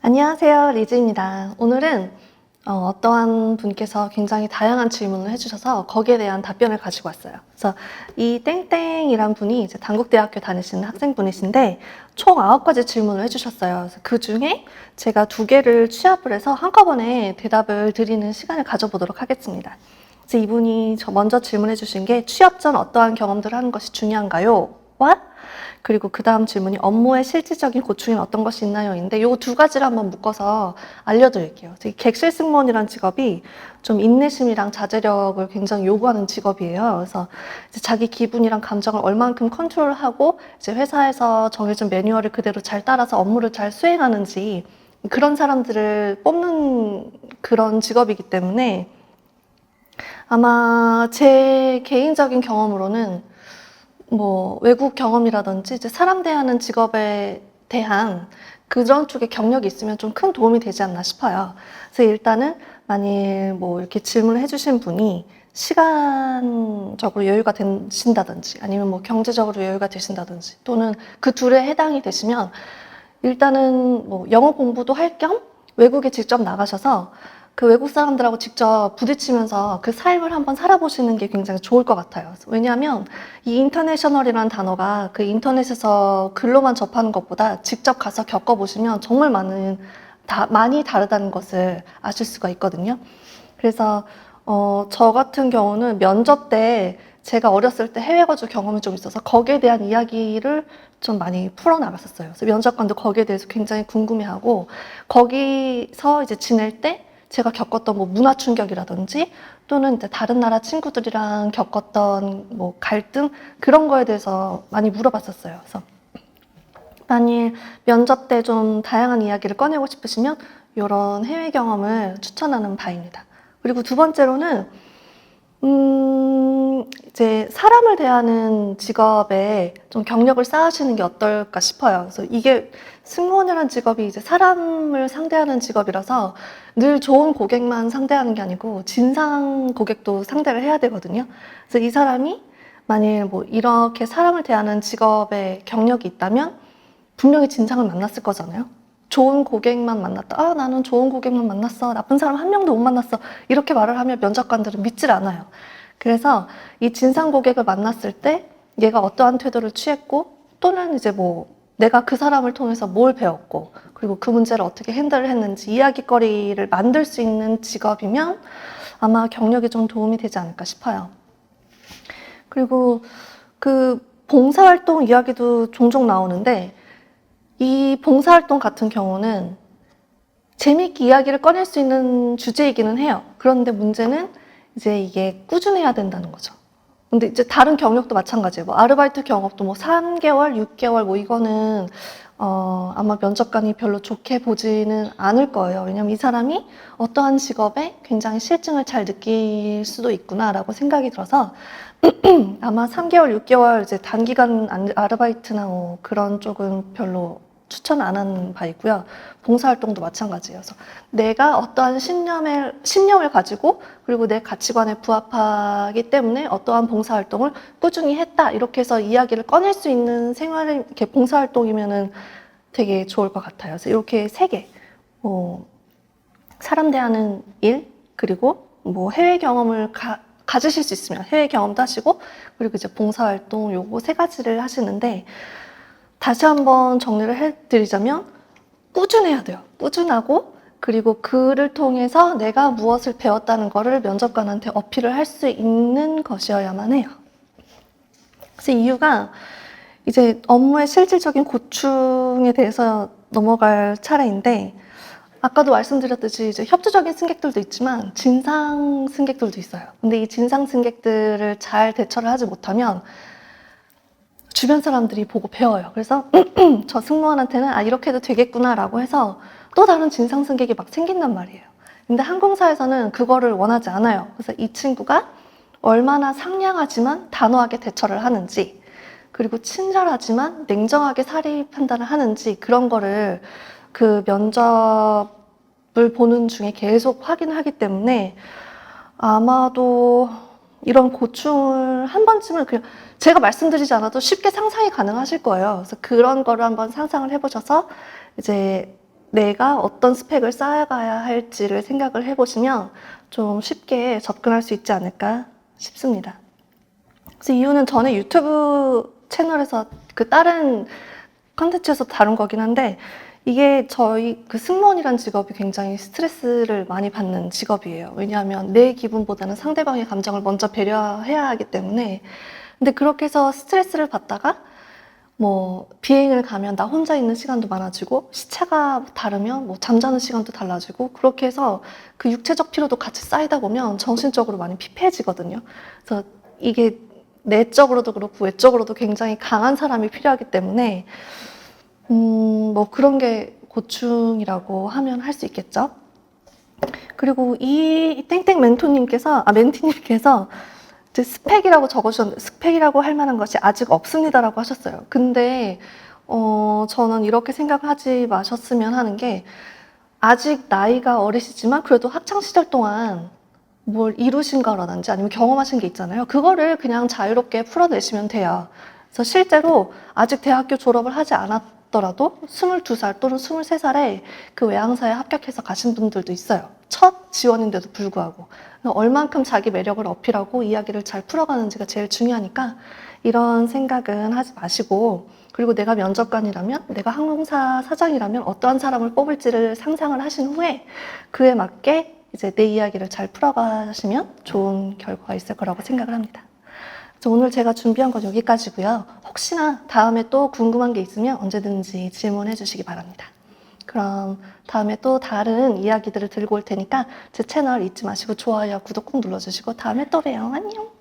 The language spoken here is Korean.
안녕하세요, 리즈입니다. 오늘은 어떠한 분께서 굉장히 다양한 질문을 해주셔서 거기에 대한 답변을 가지고 왔어요. 그래서 이 땡땡이란 분이 이제 단국대학교 다니시는 학생분이신데 총 9가지 질문을 해주셨어요. 그래서 그 중에 제가 2개를 취합을 해서 한꺼번에 대답을 드리는 시간을 가져보도록 하겠습니다. 그래서 이분이 먼저 질문해 주신 게 취업 전 어떠한 경험들을 하는 것이 중요한가요? 와? 그리고 그 다음 질문이 업무의 실질적인 고충이 어떤 것이 있나요? 인데 이 2가지를 한번 묶어서 알려드릴게요. 객실 승무원이라는 직업이 좀 인내심이랑 자제력을 굉장히 요구하는 직업이에요. 그래서 이제 자기 기분이랑 감정을 얼만큼 컨트롤하고 이제 회사에서 정해진 매뉴얼을 그대로 잘 따라서 업무를 잘 수행하는지 그런 사람들을 뽑는 그런 직업이기 때문에 아마 제 개인적인 경험으로는 외국 경험이라든지 이제 사람 대하는 직업에 대한 그런 쪽에 경력이 있으면 좀 큰 도움이 되지 않나 싶어요. 그래서 일단은 만일 이렇게 질문을 해주신 분이 시간적으로 여유가 되신다든지 아니면 경제적으로 여유가 되신다든지 또는 그 둘에 해당이 되시면 일단은 영어 공부도 할 겸 외국에 직접 나가셔서 그 외국 사람들하고 직접 부딪히면서 그 삶을 한번 살아보시는 게 굉장히 좋을 것 같아요. 왜냐하면 이 인터내셔널이라는 단어가 그 인터넷에서 글로만 접하는 것보다 직접 가서 겪어보시면 정말 많이 다르다는 것을 아실 수가 있거든요. 그래서 저 같은 경우는 면접 때 제가 어렸을 때 해외 거주 경험이 좀 있어서 거기에 대한 이야기를 좀 많이 풀어나갔었어요. 그래서 면접관도 거기에 대해서 굉장히 궁금해하고 거기서 이제 지낼 때 제가 겪었던 문화 충격이라든지 또는 이제 다른 나라 친구들이랑 겪었던 갈등 그런 거에 대해서 많이 물어봤었어요. 그래서 만일 면접 때 좀 다양한 이야기를 꺼내고 싶으시면 이런 해외 경험을 추천하는 바입니다. 그리고 2번째로는 이제 사람을 대하는 직업에 좀 경력을 쌓으시는 게 어떨까 싶어요. 그래서 이게 승무원이라는 직업이 이제 사람을 상대하는 직업이라서 늘 좋은 고객만 상대하는 게 아니고 진상 고객도 상대를 해야 되거든요. 그래서 이 사람이 만일 이렇게 사람을 대하는 직업에 경력이 있다면 분명히 진상을 만났을 거잖아요. 좋은 고객만 만났다. 아, 나는 좋은 고객만 만났어. 나쁜 사람 한 명도 못 만났어. 이렇게 말을 하면 면접관들은 믿질 않아요. 그래서 이 진상 고객을 만났을 때 얘가 어떠한 태도를 취했고 또는 이제 내가 그 사람을 통해서 뭘 배웠고 그리고 그 문제를 어떻게 핸들을 했는지 이야기거리를 만들 수 있는 직업이면 아마 경력에 좀 도움이 되지 않을까 싶어요. 그리고 그 봉사활동 이야기도 종종 나오는데 이 봉사활동 같은 경우는 재미있게 이야기를 꺼낼 수 있는 주제이기는 해요. 그런데 문제는 이제 이게 꾸준해야 된다는 거죠. 근데 이제 다른 경력도 마찬가지예요. 아르바이트 경험도 3개월, 6개월 이거는 아마 면접관이 별로 좋게 보지는 않을 거예요. 왜냐면 이 사람이 어떠한 직업에 굉장히 실증을 잘 느낄 수도 있구나라고 생각이 들어서 아마 3개월, 6개월 이제 단기간 아르바이트나 그런 쪽은 별로 추천 안 하는 바이고요. 봉사활동도 마찬가지예요. 그래서 내가 어떠한 신념을 가지고 그리고 내 가치관에 부합하기 때문에 어떠한 봉사활동을 꾸준히 했다. 이렇게 해서 이야기를 꺼낼 수 있는 이렇게 봉사활동이면은 되게 좋을 것 같아요. 그래서 이렇게 3개. 사람 대하는 일, 그리고 해외 경험을 가지실 수 있으면 해외 경험도 하시고 그리고 이제 봉사활동 요거 3가지를 하시는데 다시 한번 정리를 해드리자면 꾸준해야 돼요. 꾸준하고 그리고 그를 통해서 내가 무엇을 배웠다는 거를 면접관한테 어필을 할 수 있는 것이어야만 해요. 그래서 이유가 이제 업무의 실질적인 고충에 대해서 넘어갈 차례인데 아까도 말씀드렸듯이 이제 협조적인 승객들도 있지만 진상 승객들도 있어요. 근데 이 진상 승객들을 잘 대처를 하지 못하면 주변 사람들이 보고 배워요. 그래서 저 승무원한테는 이렇게 해도 되겠구나라고 해서 또 다른 진상 승객이 막 생긴단 말이에요. 근데 항공사에서는 그거를 원하지 않아요. 그래서 이 친구가 얼마나 상냥하지만 단호하게 대처를 하는지 그리고 친절하지만 냉정하게 사리 판단을 하는지 그런 거를 그 면접을 보는 중에 계속 확인하기 때문에 아마도 이런 고충을 한 번쯤은 그냥 제가 말씀드리지 않아도 쉽게 상상이 가능하실 거예요. 그래서 그런 거를 한번 상상을 해보셔서 이제 내가 어떤 스펙을 쌓아가야 할지를 생각을 해보시면 좀 쉽게 접근할 수 있지 않을까 싶습니다. 그래서 이유는 전에 유튜브 채널에서 그 다른 컨텐츠에서 다룬 거긴 한데, 이게 저희 그 승무원이란 직업이 굉장히 스트레스를 많이 받는 직업이에요. 왜냐하면 내 기분보다는 상대방의 감정을 먼저 배려해야 하기 때문에. 근데 그렇게 해서 스트레스를 받다가 뭐 비행을 가면 나 혼자 있는 시간도 많아지고, 시차가 다르면 뭐 잠자는 시간도 달라지고, 그렇게 해서 그 육체적 피로도 같이 쌓이다 보면 정신적으로 많이 피폐해지거든요. 그래서 이게 내적으로도 그렇고 외적으로도 굉장히 강한 사람이 필요하기 때문에 뭐 그런 게 고충이라고 하면 할 수 있겠죠. 그리고 이 땡땡 멘티님께서 이제 스펙이라고 적으셨는데, 스펙이라고 할 만한 것이 아직 없습니다라고 하셨어요. 근데 저는 이렇게 생각하지 마셨으면 하는 게, 아직 나이가 어리시지만 그래도 학창 시절 동안 뭘 이루신 거라든지 아니면 경험하신 게 있잖아요. 그거를 그냥 자유롭게 풀어내시면 돼요. 그래서 실제로 아직 대학교 졸업을 하지 않았더라도 22살 또는 23살에 그 외항사에 합격해서 가신 분들도 있어요. 첫 지원인데도 불구하고. 얼만큼 자기 매력을 어필하고 이야기를 잘 풀어가는지가 제일 중요하니까 이런 생각은 하지 마시고, 그리고 내가 면접관이라면, 내가 항공사 사장이라면 어떠한 사람을 뽑을지를 상상을 하신 후에 그에 맞게 이제 내 이야기를 잘 풀어가시면 좋은 결과가 있을 거라고 생각을 합니다. 그래서 오늘 제가 준비한 건 여기까지고요. 혹시나 다음에 또 궁금한 게 있으면 언제든지 질문해 주시기 바랍니다. 그럼 다음에 또 다른 이야기들을 들고 올 테니까 제 채널 잊지 마시고 좋아요, 구독 꼭 눌러주시고 다음에 또 봬요. 안녕!